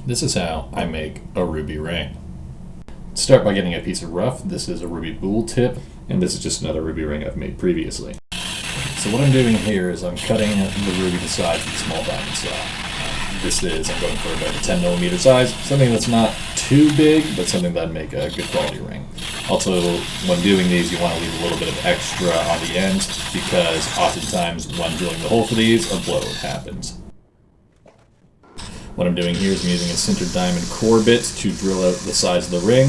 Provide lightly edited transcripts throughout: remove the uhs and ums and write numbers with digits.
This is how I make a ruby ring. Start by getting a piece of rough. This is a ruby bool tip, and this is just another ruby ring I've made previously. So what I'm doing here is I'm cutting the ruby to size with a small diamond saw. I'm going for about a 10 millimeter size, something that's not too big, but something that'd make a good quality ring. Also, when doing these, you want to leave a little bit of extra on the end, because oftentimes when drilling the hole for these, a blowout happens. What I'm doing here is I'm using a sintered diamond core bit to drill out the size of the ring.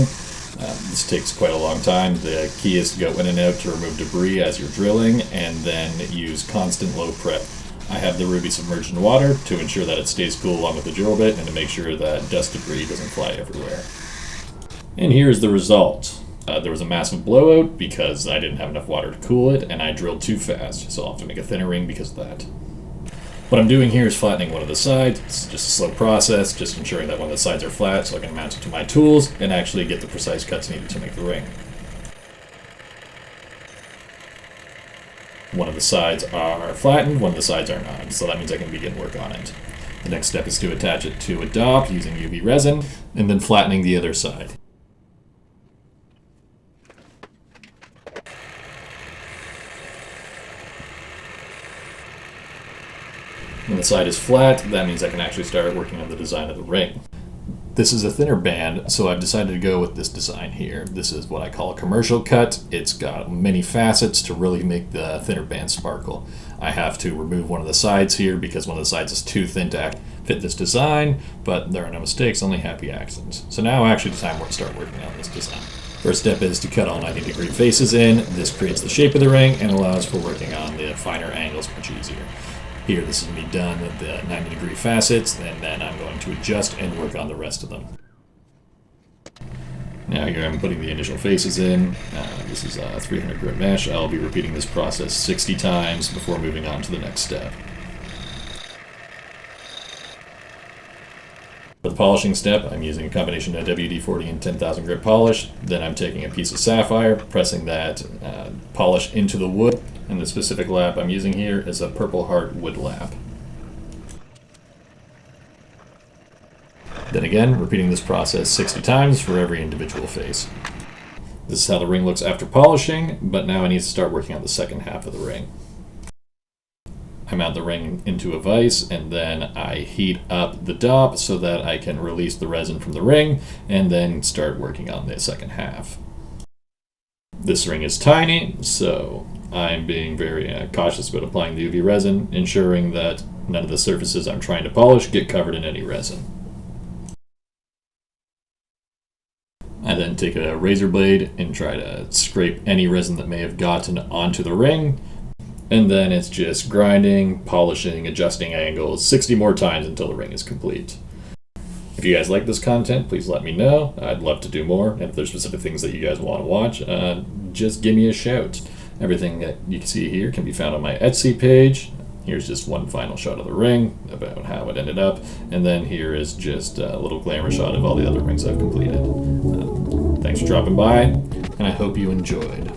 This takes quite a long time. The key is to go in and out to remove debris as you're drilling, and then use constant low prep. I have the ruby submerged in water to ensure that it stays cool along with the drill bit, and to make sure that dust debris doesn't fly everywhere. And here's the result. There was a massive blowout because I didn't have enough water to cool it, and I drilled too fast, so I'll have to make a thinner ring because of that. What I'm doing here is flattening one of the sides. It's just a slow process, just ensuring that one of the sides are flat so I can mount it to my tools and actually get the precise cuts needed to make the ring. One of the sides are flattened, one of the sides are not, so that means I can begin work on it. The next step is to attach it to a dop using UV resin, and then flattening the other side. When the side is flat, that means I can actually start working on the design of the ring. This is a thinner band, so I've decided to go with this design here. This is what I call a commercial cut. It's got many facets to really make the thinner band sparkle. I have to remove one of the sides here because one of the sides is too thin to fit this design, but there are no mistakes, only happy accidents. So now actually it's time to start working on this design. First step is to cut all 90-degree faces in. This creates the shape of the ring and allows for working on the finer angles much easier. Here, this is going to be done with the 90-degree facets, and then I'm going to adjust and work on the rest of them. Now here I'm putting the initial faces in. This is 300 grit mesh. I'll be repeating this process 60 times before moving on to the next step. For the polishing step, I'm using a combination of WD-40 and 10,000 grit polish. Then I'm taking a piece of sapphire, pressing that polish into the wood, and the specific lap I'm using here is a Purple Heart wood lap. Then again, repeating this process 60 times for every individual face. This is how the ring looks after polishing, but now I need to start working on the second half of the ring. I mount the ring into a vise, and then I heat up the dop so that I can release the resin from the ring, and then start working on the second half. This ring is tiny, so I'm being very cautious about applying the UV resin, ensuring that none of the surfaces I'm trying to polish get covered in any resin. I then take a razor blade and try to scrape any resin that may have gotten onto the ring, and then it's just grinding, polishing, adjusting angles 60 more times until the ring is complete. If you guys like this content, please let me know. I'd love to do more, and if there's specific things that you guys want to watch, just give me a shout. Everything that you can see here can be found on my Etsy page. Here's just one final shot of the ring, about how it ended up, and then here is just a little glamour shot of all the other rings I've completed. Thanks for dropping by, and I hope you enjoyed.